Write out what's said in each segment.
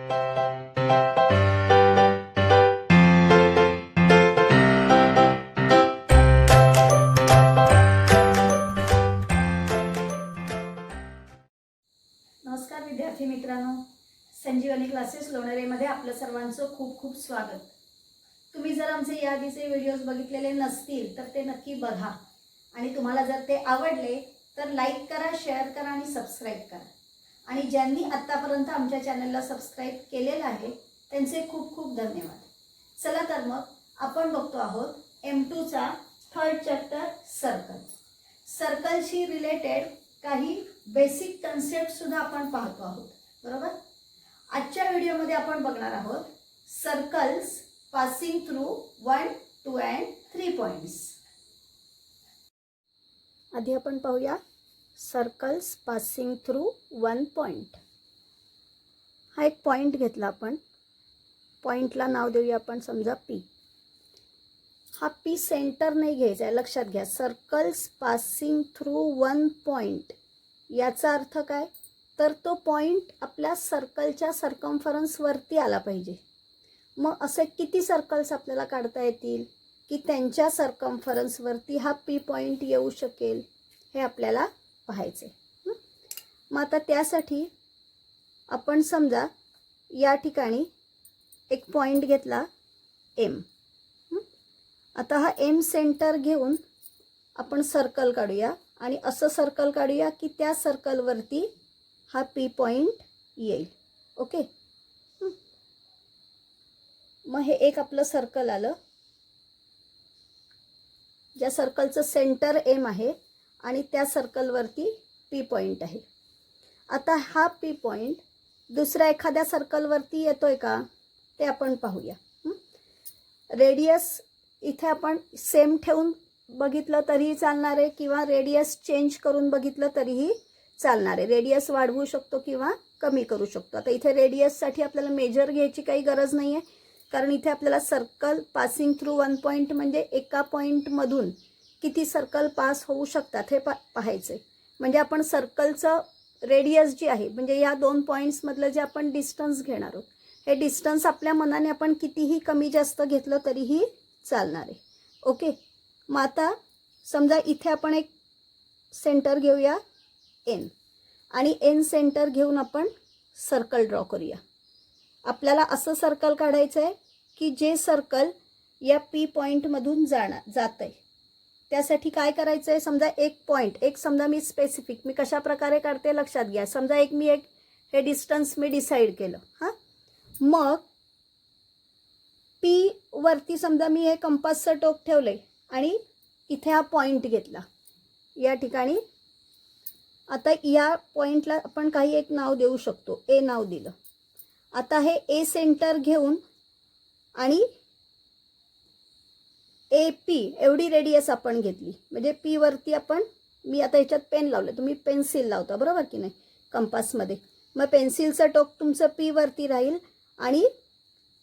नमस्कार विद्यार्थी मित्रांनो, संजीवनी क्लासेस लोणेरेमध्ये आपलं सर्वांचं खूप खूप स्वागत. तुम्ही जर आमचे याआधीचे व्हिडिओज बघितलेले नसतील तर ते नक्की बघा आणि तुम्हाला जर ते आवडले तर लाईक करा, शेअर करा आणि सबस्क्राईब करा. आणि ज्यांनी आत्तापर्यंत आमच्या चॅनलला सबस्क्राईब केलेलं आहे त्यांचे खूप खूप धन्यवाद. चला तर मग आपण बघतो आहोत M2चा थर्ड चॅप्टर सर्कल. सर्कलशी रिलेटेड काही बेसिक कन्सेप्ट सुद्धा आपण पाहतो आहोत, बरोबर. आजच्या व्हिडिओमध्ये आपण बघणार आहोत circles passing through 1, 2 and 3 points. आधी आपण पाहूया सर्कल्स पासिंग थ्रू 1 पॉइंट. हा एक पॉइंट घेतला आपण, पॉइंटला नाव देऊया आपण समजा P. हा P सेंटर नाही घ्यायचा आहे, लक्षात घ्या. सर्कल्स पासिंग थ्रू 1 पॉइंट याचा अर्थ काय, तर तो पॉइंट आपल्या सर्कलच्या सर्कम्फरन्सवरती आला पाहिजे. मग असे किती सर्कल्स आपल्याला काढता येतील की त्यांच्या सर्कम्फरन्सवरती हा P पॉइंट येऊ शकेल, हे आपल्याला पाहायचे. मग आता त्यासाठी आपण समजा या ठिकाणी एक पॉइंट घेतला M. आता हा M सेंटर घेऊन आपण सर्कल काढूया आणि असं सर्कल काढूया की त्या सर्कलवरती हा P पॉइंट येईल. ओके. मग हे एक आपलं सर्कल आलं, ज्या सर्कलचं सेंटर M आहे आणि त्या सर्कलवरती P पॉइंट आहे. आता हा P पॉइंट दुसऱ्या एखाद्या सर्कलवरती येतोय का ते आपण पाहूया. रेडियस इथे आपण सेम ठेवून बघितलं तरीही चालणार आहे किंवा रेडियस चेंज करून बघितलं तरीही चालणार आहे. रेडियस वाढवू शकतो किंवा कमी करू शकतो. आता इथे रेडियससाठी आपल्याला मेजर घ्यायची काही गरज नाही आहे, कारण इथे आपल्याला सर्कल पासिंग थ्रू 1 पॉइंट म्हणजे एका पॉईंटमधून किती सर्कल पास होऊ शकतात हे पाहायचं आहे. म्हणजे आपण सर्कलचं रेडियस जी आहे, म्हणजे या 2 पॉईंट्समधलं जे आपण डिस्टन्स घेणार आहोत, हे डिस्टन्स आपल्या मनाने आपण कितीही कमी जास्त घेतलं तरीही चालणार आहे. ओके. मग आता समजा इथे आपण एक सेंटर घेऊया N आणि N सेंटर घेऊन आपण सर्कल ड्रॉ करूया. आपल्याला असं सर्कल काढायचं आहे की जे सर्कल या P पॉईंटमधून जात आहे. त्यासाठी काय करायचं आहे, समजा एक पॉईंट, एक समजा मी स्पेसिफिक, मी कशा प्रकारे काढते लक्षात घ्या. समजा मी हे डिस्टन्स मी डिसाईड केलं. हां, मग P वरती समजा मी हे कंपासचं टोक ठेवलं आहे आणि इथे हा पॉईंट घेतला या ठिकाणी. आता या पॉईंटला आपण काही एक नाव देऊ शकतो, A नाव दिलं. आता हे A सेंटर घेऊन आणि AP एवढी रेडियस आपण घेतली, म्हणजे P वरती मी आता ह्याच्यात पेन लावलं, तुम्ही पेन्सिल लावता बरोबर की नाही कंपासमध्ये. मग पेन्सिलचं टोक तुमचं P वरती राहील आणि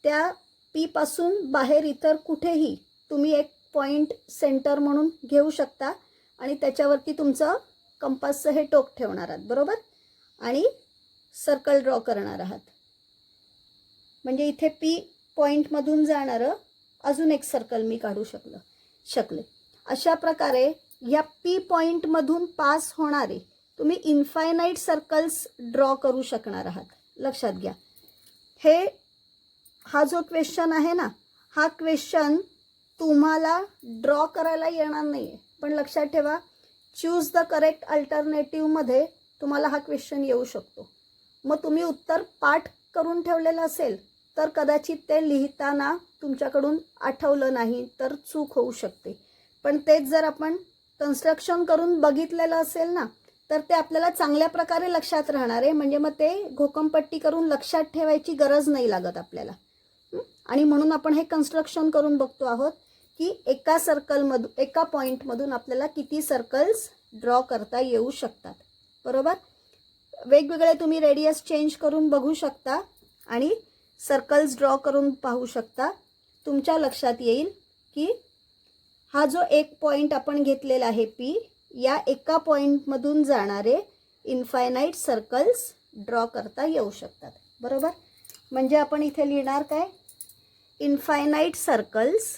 त्या P पासून बाहेर इतर कुठेही तुम्ही एक पॉइंट सेंटर म्हणून घेऊ शकता आणि त्याच्यावरती तुमचं कंपासचं हे टोक ठेवणार आहात, बरोबर. आणि सर्कल ड्रॉ करणार आहात. म्हणजे इथे P पॉईंटमधून जाणारं अजून एक सर्कल मी काढू शकले. अशा प्रकारे या P पॉईंटमधून पास होणारे तुम्ही इन्फायनाईट सर्कल्स ड्रॉ करू शकणार आहात. लक्षात घ्या. हा जो क्वेश्चन आहे ना, हा क्वेश्चन तुम्हाला ड्रॉ करायला येणार नाही आहे, पण लक्षात ठेवा चूज द करेक्ट अल्टरनेटिव्हमध्ये तुम्हाला हा क्वेश्चन येऊ शकतो. मग तुम्ही उत्तर पाठ करून ठेवलेलं असेल तर कदाचित ते लिहिताना तुमच्याकडून आठवलं नाही तर चूक होऊ शकते. पण तेच जर आपण कन्स्ट्रक्शन करून बघितलेलं असेल ना तर ते आपल्याला चांगल्या प्रकारे लक्षात राहणार आहे. म्हणजे मग ते घोकमपट्टी करून लक्षात ठेवायची गरज नाही लागत आपल्याला. आणि म्हणून आपण हे कन्स्ट्रक्शन करून बघतो आहोत की एका पॉईंटमधून आपल्याला किती सर्कल्स ड्रॉ करता येऊ शकतात, बरोबर. वेगवेगळे तुम्ही रेडियस चेंज करून बघू शकता आणि सर्कल्स ड्रॉ करून पाहू शकता. तुमच्या लक्षात येईल की हा जो एक पॉईंट आपण घेतलेला आहे P, या एका पॉईंटमधून जाणारे इन्फायनाईट सर्कल्स ड्रॉ करता येऊ शकतात, बरोबर. म्हणजे आपण इथे लिहिणार काय, infinite circles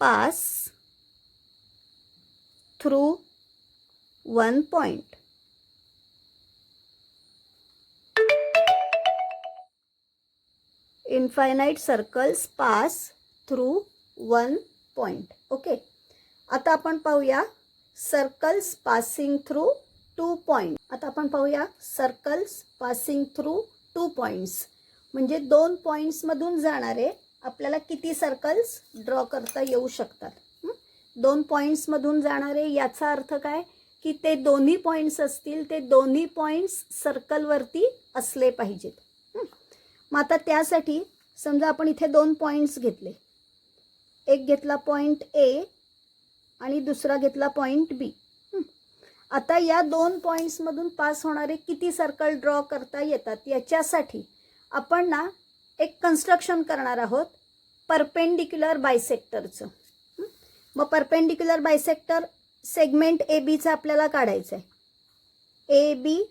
pass through one point. Infinite circles pass through one point. Okay. आता आपण पाहूया सर्कल्स पासिंग थ्रू 2 पॉइंट. आता आपण पाहूया सर्कल्स पासिंग थ्रू 2 पॉइंट्स म्हणजे 2 पॉइंट्समधून जाणारे आपल्याला किती सर्कल्स ड्रॉ करता येऊ शकतात. 2 पॉइंट्समधून जाणारे याचा अर्थ काय की ते दोन्ही पॉइंट्स असतील, ते दोन्ही पॉइंट्स सर्कलवरती असले पाहिजेत. मग आता त्यासाठी समजा आपण इथे 2 पॉइंट्स घेतले, एक घेतला पॉइंट ए आणि दुसरा घेतला पॉइंट बी. आता या 2 पॉइंट्समधून पास होणारे किती सर्कल ड्रॉ करता येतात याच्यासाठी आपण ना एक कन्स्ट्रक्शन करणार आहोत परपेंडिक्युलर बायसेक्टरचं. मग परपेंडिक्युलर बायसेक्टर सेगमेंट ए बीचा आपल्याला काढायचा आहे. ए बी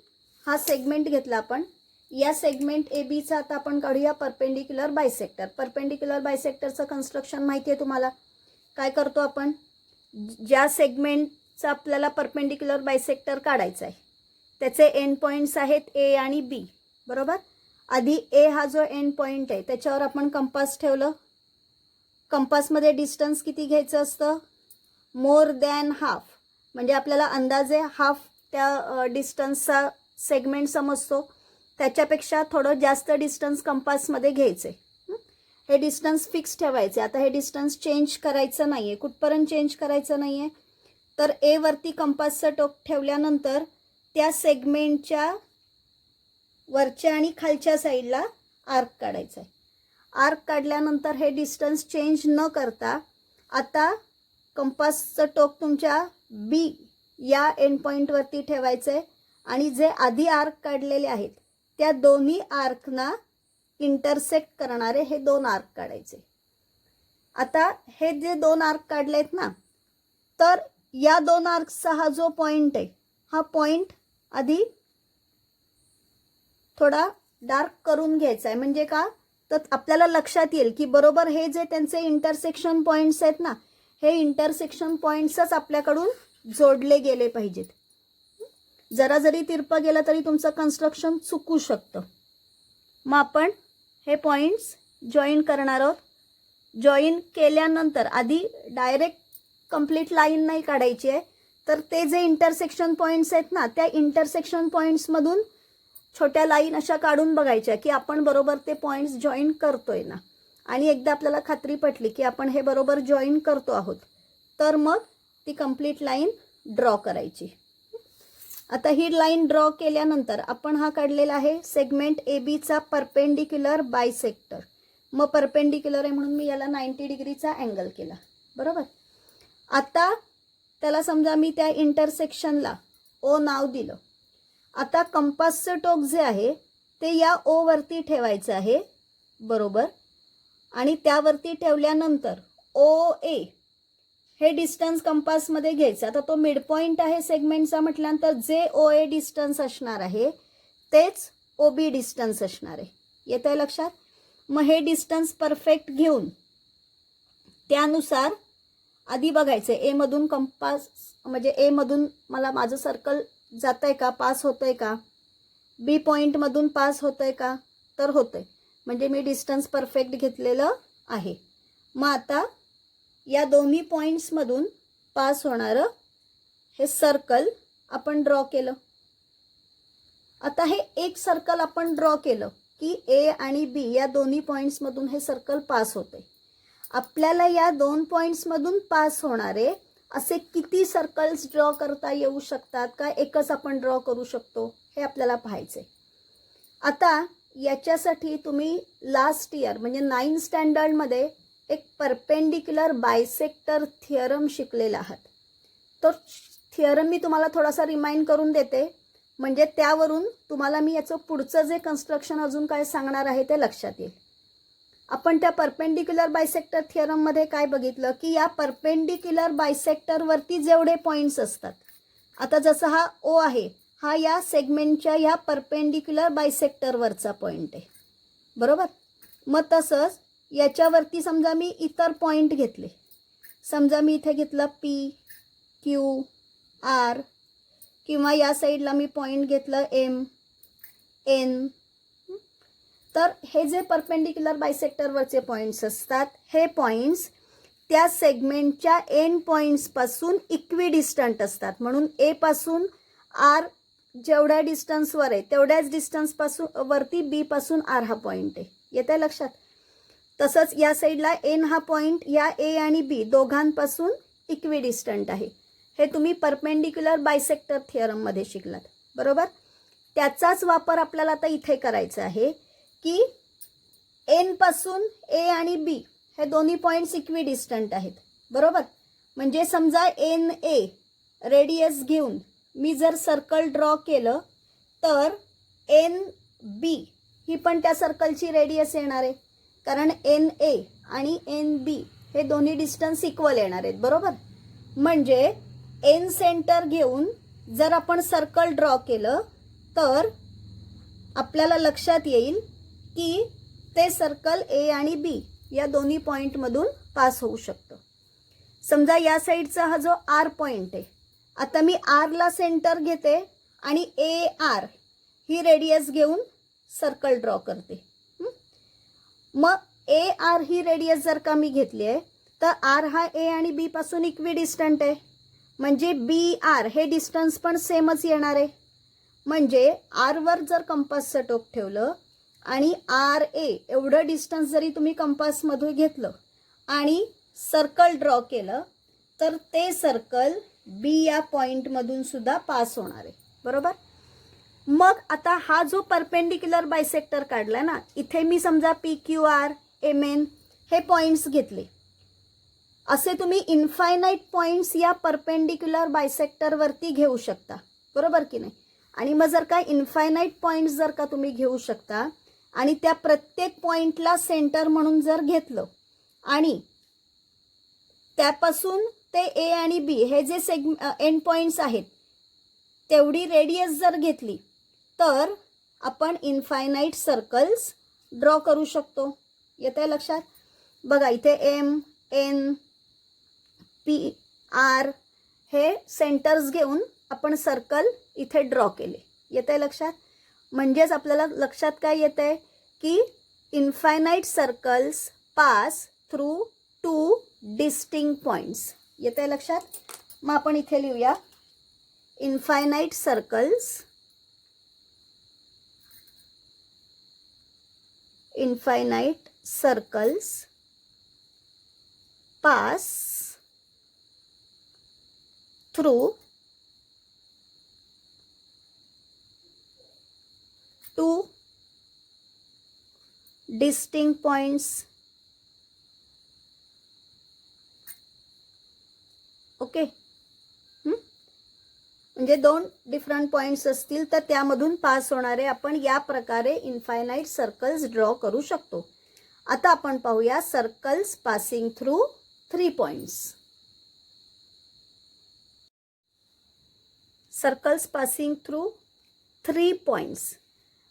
हा सेगमेंट घेतला आपण, या सेगमेंट ए बीचा आता आपण काढूया परपेंडिक्युलर बायसेक्टर. परपेंडिक्युलर बायसेक्टरचं कन्स्ट्रक्शन माहिती आहे तुम्हाला. काय करतो आपण, ज्या सेगमेंटचा आपल्याला परपेंडिक्युलर बायसेक्टर काढायचा आहे त्याचे एंड पॉईंट्स आहेत ए आणि बी, बरोबर. आधी ए हा जो एंड पॉईंट आहे त्याच्यावर आपण कंपास ठेवलं. कंपासमध्ये डिस्टन्स किती घ्यायचं असतं, मोर दॅन हाफ, म्हणजे आपल्याला अंदाजे हाफ त्या डिस्टन्सचा सेगमेंट समजतो, त्याच्यापेक्षा थोडं जास्त डिस्टन्स कंपासमध्ये घ्यायचे. हे डिस्टन्स फिक्स ठेवायचे. आता हे डिस्टन्स चेंज करायचं नाही आहे. कुठपर्यंत चेंज करायचं नाही आहे तर ए वरती कंपासचं टोक ठेवल्यानंतर त्या सेगमेंटच्या वरच्या आणि खालच्या साईडला आर्क काढायचा आहे. आर्क काढल्यानंतर हे डिस्टन्स चेंज न करता आता कंपासचं टोक तुमच्या बी या एंड पॉईंटवरती ठेवायचं आहे आणि जे आधी आर्क काढलेले आहेत त्या दोन्ही आर्कना इंटरसेक्ट करणारे हे 2 आर्क काढायचे. आता हे जे 2 आर्क काढलेत ना, तर या 2 आर्कचा हा जो पॉईंट आहे हा पॉईंट आधी थोडा डार्क करून घ्यायचा आहे. म्हणजे का, तर आपल्याला लक्षात येईल की बरोबर हे जे त्यांचे इंटरसेक्शन पॉईंट्स आहेत ना, हे इंटरसेक्शन पॉईंट्सच आपल्याकडून जोडले गेले पाहिजेत. जरा जरी तिरपं गेलं तरी तुमचं कन्स्ट्रक्शन चुकू शकतं. मग आपण हे पॉईंट्स जॉईन करणार आहोत. जॉईन केल्यानंतर आधी डायरेक्ट कंप्लीट लाईन नाही काढायची आहे, तर ते जे इंटरसेक्शन पॉईंट्स आहेत ना त्या इंटरसेक्शन पॉईंट्समधून छोट्या लाईन अशा काढून बघायच्या की आपण बरोबर ते पॉईंट्स जॉईन करतोय ना. आणि एकदा आपल्याला खात्री पटली की आपण हे बरोबर जॉईन करतो आहोत तर मग ती कंप्लीट लाईन ड्रॉ करायची. आता ही लाईन ड्रॉ केल्यानंतर आपण हा काढलेला आहे सेगमेंट ए बीचा परपेंडिक्युलर बायसेक्टर. मग परपेंडिक्युलर आहे म्हणून मी याला 90 डिग्रीचा अँगल केला, बरोबर. आता त्याला समजा मी त्या इंटरसेक्शनला ओ नाव दिलं. आता कंपासचं टोक जे आहे ते या ओ वरती ठेवायचं आहे, बरोबर. आणि त्यावरती ठेवल्यानंतर ओ ए हे डिस्टन्स कंपासमध्ये घ्यायचं. आता तो मिड पॉईंट आहे सेगमेंटचा म्हटल्यानंतर जे ओ ए डिस्टन्स असणार आहे तेच ओ बी डिस्टन्स असणार आहे. येतं आहे लक्षात. मग हे डिस्टन्स परफेक्ट घेऊन त्यानुसार आधी बघायचं ए मधून कंपास म्हणजे ए मधून मला माझं सर्कल जात आहे का, पास होतं आहे का, बी पॉईंटमधून पास होतं आहे का, तर होतं आहे. म्हणजे मी डिस्टन्स परफेक्ट घेतलेलं आहे. मग आता या दोन्ही पॉईंट्समधून पास होणारं हे सर्कल आपण ड्रॉ केलं. आता हे एक सर्कल आपण ड्रॉ केलं की ए आणि बी या दोन्ही पॉईंट्समधून हे सर्कल पास होते. आपल्याला या 2 पॉईंट्समधून पास होणारे असे किती सर्कल्स ड्रॉ करता येऊ शकतात का एकच आपण ड्रॉ करू शकतो हे आपल्याला पाहायचं आहे. आता याच्यासाठी तुम्ही लास्ट इयर म्हणजे 9th स्टँडर्डमध्ये एक परपेंडिक्युलर बायसेक्टर थिअरम शिकलेला आहात. तो थिअरम मी तुम्हाला थोडासा रिमाइंड करून देते म्हणजे त्यावरून तुम्हाला मी याचं पुढचं जे कन्स्ट्रक्शन अजून काय सांगणार आहे ते लक्षात येईल. आपण त्या परपेंडिक्युलर बायसेक्टर थिअरममध्ये काय बघितलं की या परपेंडिक्युलर बायसेक्टरवरती जेवढे पॉईंट्स असतात, आता जसं हा ओ आहे, हा या सेगमेंटच्या ह्या परपेंडिक्युलर बायसेक्टरवरचा पॉईंट आहे, बरोबर. मग तसंच याच्यावरती समजा मी इतर पॉईंट घेतले, समजा मी इथे घेतला पी, क्यू, आर, किंवा या साईडला मी पॉईंट घेतलं एम, एन. तर हे जे परपेंडिक्युलर बायसेक्टरवरचे पॉईंट्स असतात, हे पॉईंट्स त्या सेगमेंटच्या एंड पॉईंट्सपासून इक्विडिस्टंट असतात. म्हणून ए पासून आर जेवढ्या डिस्टन्सवर आहे तेवढ्याच डिस्टन्सपासून वरती बी पासून आर हा पॉईंट आहे. येते लक्षात. तसंच या साईडला एन हा पॉईंट या ए आणि बी दोघांपासून इक्विडिस्टंट आहे. हे तुम्ही परपेंडिक्युलर बायसेक्टर थिअरममध्ये शिकलात, बरोबर. त्याचाच वापर आपल्याला आता इथे करायचा आहे की एन पासून ए आणि बी हे दोन्ही पॉईंट्स इक्विडिस्टंट आहेत, बरोबर. म्हणजे समजा एन ए रेडियस घेऊन मी जर सर्कल ड्रॉ केलं तर एन बी ही पण त्या सर्कलची रेडियस येणार आहे, कारण एन ए आणि एन बी हे दोन्ही डिस्टन्स इक्वल येणार आहेत, बरोबर. म्हणजे एन सेंटर घेऊन जर आपण सर्कल ड्रॉ केलं तर आपल्याला लक्षात येईल की ते सर्कल ए आणि बी या दोन्ही पॉईंटमधून पास होऊ शकतं. समजा या साईडचा हा जो आर पॉईंट आहे, आता मी आरला सेंटर घेते आणि ए आर ही रेडियस घेऊन सर्कल ड्रॉ करते. मग ए आर ही रेडियस जर का मी घेतली आहे तर आर हा ए आणि बी पासून इक्विडिस्टंट आहे, म्हणजे बी आर हे डिस्टन्स पण सेमच येणार आहे. म्हणजे आरवर जर कंपासचं टोक ठेवलं आणि आर ए एवढं डिस्टन्स जरी तुम्ही कंपासमधून घेतलं आणि सर्कल ड्रॉ केलं तर ते सर्कल बी या पॉईंटमधून सुद्धा पास होणार आहे, बरोबर. मग आता हा जो परपेंडिक्युलर बायसेक्टर काढला ना, इथे मी समजा P Q R M N हे पॉईंट्स घेतले. असे तुम्ही इन्फायनाईट पॉईंट्स या परपेंडिक्युलर बायसेक्टरवरती घेऊ शकता, बरोबर की नाही. आणि मग जर का इन्फायनाईट पॉईंट्स जर का तुम्ही घेऊ शकता आणि त्या प्रत्येक पॉईंटला सेंटर म्हणून जर घेतलं आणि त्यापासून ते ए आणि बी हे जे एंड पॉईंट्स आहेत तेवढी रेडियस जर घेतली तर आपण इन्फायनाईट सर्कल्स ड्रॉ करू शकतो. येते लक्षात. बघा इथे एम, एन, पी, आर हे सेंटर्स घेऊन आपण सर्कल इथे ड्रॉ केले. येते लक्षात. म्हणजेच आपल्याला लक्षात काय येते की infinite circles pass through two distinct points. येते लक्षात. मग आपण इथे लिहूया infinite circles pass through two distinct points. Okay. म्हणजे दोन डिफरंट पॉइंट्स असतील तर त्यामधून पास होणारे आपण या प्रकारे इन्फायनाईट सर्कल्स ड्रॉ करू शकतो. आता आपण पाहूया circles passing through 3 points. Circles passing through 3 points.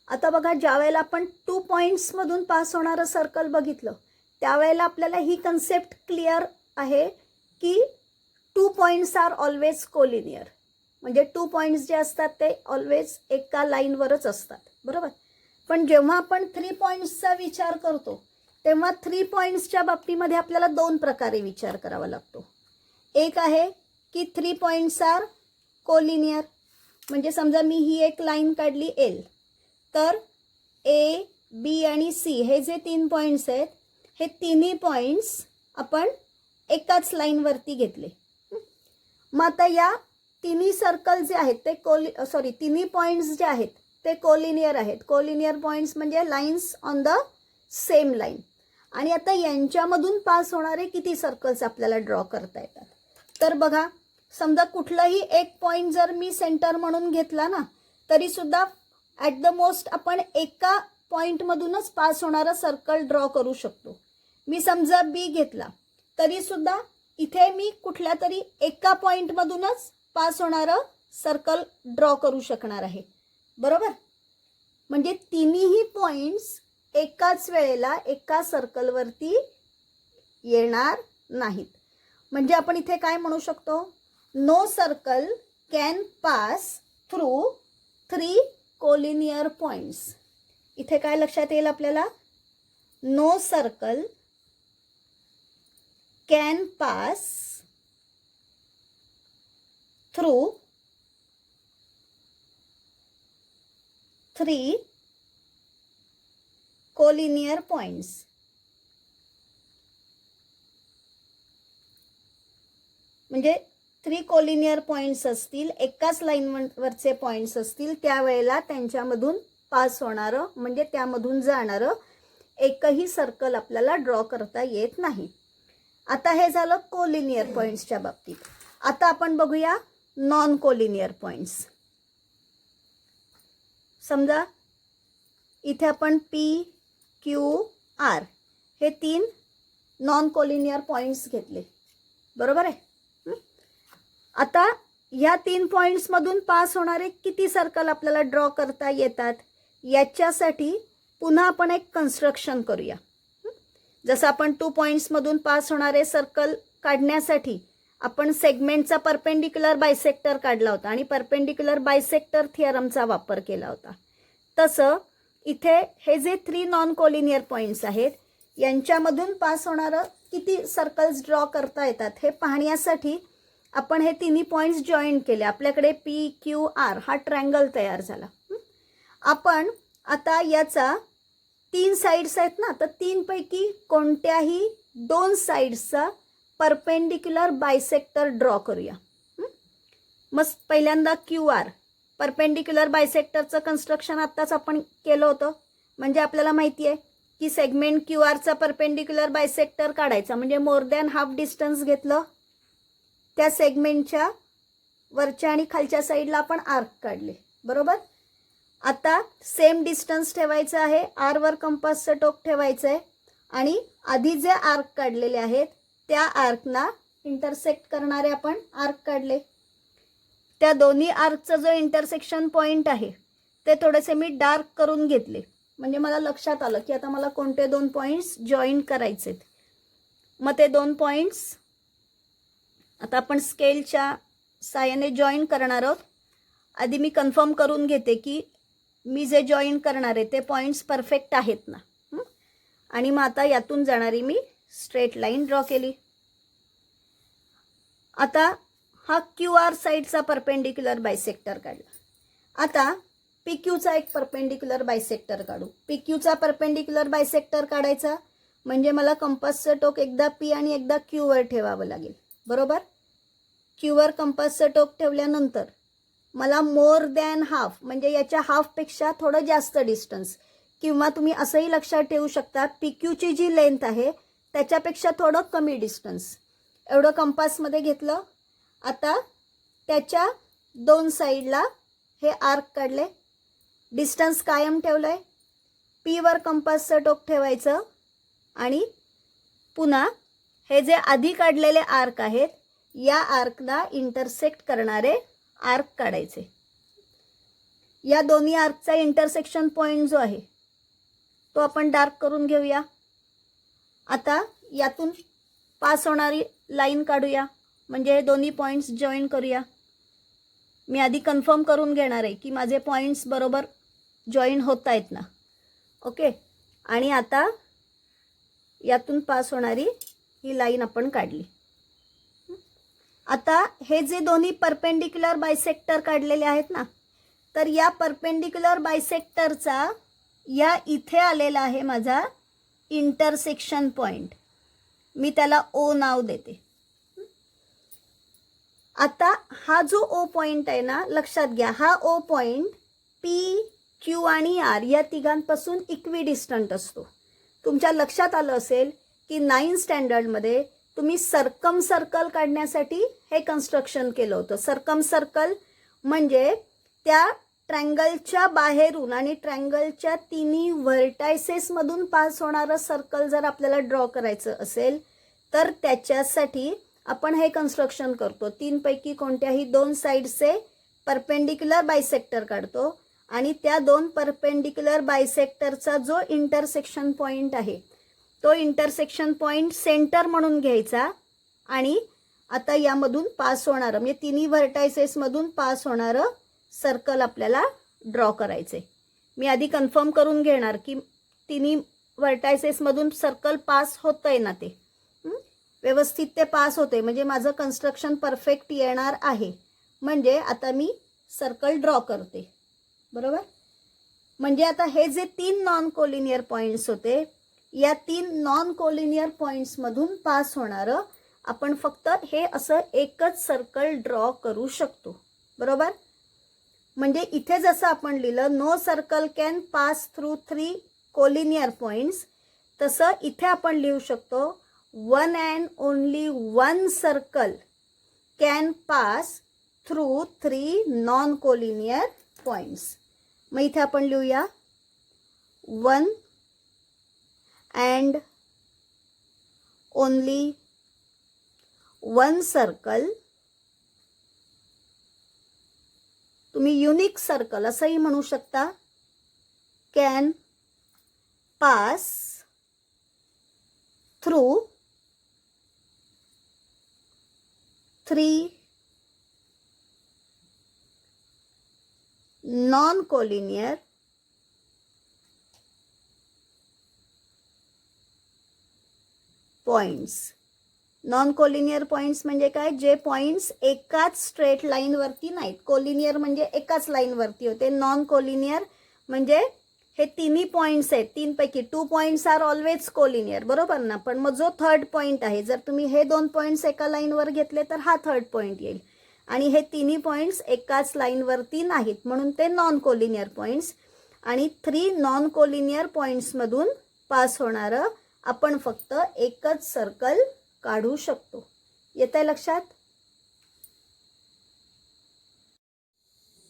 आता बघा, ज्या वेळेला आपण 2 पॉइंट्समधून पास होणारं सर्कल बघितलं त्यावेळेला आपल्याला ही कन्सेप्ट क्लिअर आहे की 2 पॉइंट्स आर ऑलवेज कोलिनियर. म्हणजे 2 पॉइंट्स जे असतात ते ऑलवेज एका लाईनवरच असतात, बरोबर. पण जेव्हा आपण 3 पॉइंट्सचा विचार करतो तेव्हा 3 पॉइंट्सच्या बाबतीमध्ये आपल्याला 2 प्रकारे विचार करावा लागतो. एक आहे की 3 पॉइंट्स आर कोलिनियर. म्हणजे समजा मी ही एक लाईन काढली एल, तर ए, बी आणि सी हे जे 3 पॉइंट्स आहेत हे तिन्ही पॉइंट्स आपण एकाच लाईनवरती घेतले. मग आता या तिन्ही सर्कल जे आहेत ते तिन्ही पॉइंट्स जे आहेत ते कोलिनियर आहेत. कोलिनियर पॉइंट्स म्हणजे lines on the same line. आणि आता यांच्यामधून पास होणारे किती सर्कल्स आपल्याला ड्रॉ करता येतात. तर बघा, समजा कुठलाही एक पॉइंट जर मी सेंटर म्हणून घेतला ना तरी सुद्धा ॲट द मोस्ट आपण एका पॉईंटमधूनच पास होणारं सर्कल ड्रॉ करू शकतो. मी समजा बी घेतला तरीसुद्धा इथे मी कुठल्या तरी एका पॉईंटमधूनच पास होणारं सर्कल ड्रॉ करू शकणार आहे. बरोबर? म्हणजे तिन्ही पॉईंट्स एकाच वेळेला एका सर्कलवरती येणार नाहीत. म्हणजे आपण इथे काय म्हणू शकतो, no circle can pass through 3 collinear points. इथे काय लक्षात येईल आपल्याला, no circle can pass through 3 collinear points. म्हणजे 3 कोलिनियर पॉईंट्स असतील, एकाच लाईनवरचे पॉईंट्स असतील, त्यावेळेला त्यांच्यामधून पास होणारं म्हणजे त्यामधून जाणारं एकही सर्कल आपल्याला ड्रॉ करता येत नाही. आता हे झालं कोलिनियर पॉईंट्सच्या बाबतीत. आता आपण बघूया नॉन कोलिनियर पॉईंट्स. समजा इथे आपण पी क्यू आर हे 3 नॉन कोलिनियर पॉईंट्स घेतले. बरोबर आहे? आता या 3 पॉईंट्समधून पास होणारे किती सर्कल आपल्याला ड्रॉ करता येतात, याच्यासाठी पुन्हा आपण एक कन्स्ट्रक्शन करूया. जसं आपण 2 पॉईंट्समधून पास होणारे सर्कल काढण्यासाठी आपण सेगमेंटचा परपेंडिक्युलर बायसेक्टर काढला होता आणि परपेंडिक्युलर बायसेक्टर थिअरमचा वापर केला होता. तसं इथे हे जे 3 नॉन कोलिनियर पॉईंट्स आहेत यांच्यामधून पास होणारं किती सर्कल्स ड्रॉ करता येतात हे पाहण्यासाठी आपण हे तिन्ही पॉईंट्स जॉईन केले. आपल्याकडे पी क्यू आर हा ट्रायंगल तयार झाला. आपण आता याचा 3 साइड्स आहेत ना, तर 3 पैकी कोणत्याही 2 साइड्सचा परपेंडिक्युलर बायसेक्टर ड्रॉ करूया. मग पहिल्यांदा क्यू आर परपेंडिक्युलर बायसेक्टरचं कन्स्ट्रक्शन आत्ताच आपण केलं होतं. म्हणजे आपल्याला माहिती आहे की सेगमेंट क्यू आरचा परपेंडिक्युलर बायसेक्टर काढायचा म्हणजे मोर दॅन हाफ डिस्टन्स घेतलं, त्या सेगमेंटच्या वरच्या आणि खालच्या साईडला आपण आर्क काढले. बरोबर? आता सेम डिस्टन्स ठेवायचं आहे, आरवर कंपासचं टोक ठेवायचं आहे आणि आधी जे आर्क काढलेले आहेत त्या आर्कना इंटरसेक्ट करणारे आपण आर्क काढले. त्या दोन्ही आर्कचा जो इंटरसेक्शन पॉईंट आहे ते थोडेसे मी डार्क करून घेतले. म्हणजे मला लक्षात आलं की आता मला कोणते 2 पॉईंट्स जॉईन करायचेत. मग ते 2 पॉईंट्स आता आपण स्केलच्या साहाय्याने जॉईन करणार आहोत. आधी मी कन्फर्म करून घेते की मी जे जॉईन करणार आहे ते पॉईंट्स परफेक्ट आहेत ना. आणि मग आता यातून जाणारी मी स्ट्रेट लाईन ड्रॉ केली. आता हा क्यू आर साईडचा परपेंडिक्युलर बायसेक्टर काढला. आता पी क्यूचा एक परपेंडिक्युलर बायसेक्टर काढू. पी क्यूचा परपेंडिक्युलर बायसेक्टर काढायचा म्हणजे मला कंपासचं टोक एकदा पी आणि एकदा क्यूवर ठेवावं लागेल. बरोबर? क्यूवर कंपासचं टोक ठेवल्यानंतर मला मोर दॅन हाफ म्हणजे याच्या हाफपेक्षा थोडं जास्त डिस्टन्स, किंवा तुम्ही असंही लक्षात ठेवू शकता पी क्यूची जी लेंथ आहे त्याच्यापेक्षा थोडं कमी डिस्टन्स एवढं कंपासमध्ये घेतलं. आता त्याच्या 2 साईडला हे आर्क काढले, डिस्टन्स कायम ठेवलं आहे. पीवर कंपासचं टोक ठेवायचं आणि पुन्हा हे जे आधी काढलेले आर्क आहेत या आर्कला इंटरसेक्ट करणारे आर्क काढायचे. या दोन्ही आर्कचा इंटरसेक्शन पॉईंट जो आहे तो आपण डार्क करून घेऊया. आता यातून पास होणारी लाईन काढूया म्हणजे हे दोन्ही पॉईंट्स जॉईन करूया. मी आधी कन्फर्म करून घेणार आहे की माझे पॉईंट्स बरोबर जॉईन होत आहेत ना. ओके. आणि आता यातून पास होणारी ही लाईन आपण काढली. आता हे जे दोन्ही परपेंडिक्युलर बायसेक्टर काढलेले आहेत ना, तर या परपेंडिक्युलर बायसेक्टरचा या इथे आलेला आहे माझा इंटरसेक्शन पॉईंट. मी त्याला ओ नाव देते. आता हा जो ओ पॉईंट आहे ना, लक्षात घ्या हा ओ पॉईंट पी क्यू आणि आर या तिघांपासून इक्विडिस्टंट असतो. तुमच्या लक्षात आलं असेल की 9th स्टँडर्डमध्ये तुम्ही सर्कम सर्कल काढण्यासाठी हे कन्स्ट्रक्शन केलं होतं. सर्कम सर्कल म्हणजे त्या ट्रायंगलच्या बाहेरून आणि ट्रायंगलच्या तिन्ही व्हर्टायसेसमधून पास होणारं सर्कल जर आपल्याला ड्रॉ करायचं असेल तर त्याच्यासाठी आपण हे कन्स्ट्रक्शन करतो. 3 पैकी कोणत्याही 2 साईडचे परपेंडिक्युलर बायसेक्टर काढतो आणि त्या 2 परपेंडिक्युलर बायसेक्टरचा जो इंटरसेक्शन पॉईंट आहे तो इंटरसेक्शन पॉईंट सेंटर म्हणून घ्यायचा आणि आता यामधून पास होणारं म्हणजे तिन्ही व्हर्टायसेसमधून पास होणारं सर्कल आपल्याला ड्रॉ करायचे. मी आधी कन्फर्म करून घेणार की तिन्ही व्हर्टायसेसमधून सर्कल पास होतंय ना, ते व्यवस्थित ते पास होते म्हणजे माझं कन्स्ट्रक्शन परफेक्ट येणार आहे. म्हणजे आता मी सर्कल ड्रॉ करते. बरोबर. म्हणजे आता हे जे 3 नॉन कोलिनियर पॉईंट्स होते या 3 नॉन कोलिनियर पॉईंट्समधून पास होणारं आपण फक्त हे असं एकच सर्कल ड्रॉ करू शकतो. बरोबर. म्हणजे इथे जसं आपण लिहिलं no circle can pass through 3 collinear points, तसं इथे आपण लिहू शकतो 1 and only 1 circle can pass through 3 non-collinear points. मग इथे आपण लिहूया 1 and only 1 circle. तुम्ही युनिक सर्कल असंही म्हणू शकता. Can pass through 3 non-collinear points. Non collinear points म्हणजे काय, जे पॉइंट्स एकाच स्ट्रेट लाईनवरती नाहीत. कोलिनियर म्हणजे एकाच लाईनवरती होते, नॉन कोलिनियर म्हणजे हे तिन्ही पॉइंट्स आहेत, 3 पैकी 2 पॉइंट्स आर ऑलवेज कोलिनियर. बरोबर ना. पण मग जो थर्ड पॉइंट आहे जर तुम्ही हे 2 पॉइंट्स एका लाईनवर घेतले तर हा थर्ड पॉइंट येईल आणि हे तिन्ही पॉइंट्स एकाच लाईनवरती नाहीत म्हणून ते नॉन कोलिनियर पॉइंट्स. आणि 3 नॉन कोलिनियर पॉइंट्समधून पास होणारं आपण फक्त एकच सर्कल काढू शकतो. येतंय लक्षात.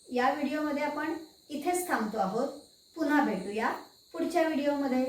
या व्हिडिओमध्ये आपण इथेच थांबतो आहोत. पुन्हा भेटूया पुढच्या व्हिडिओमध्ये.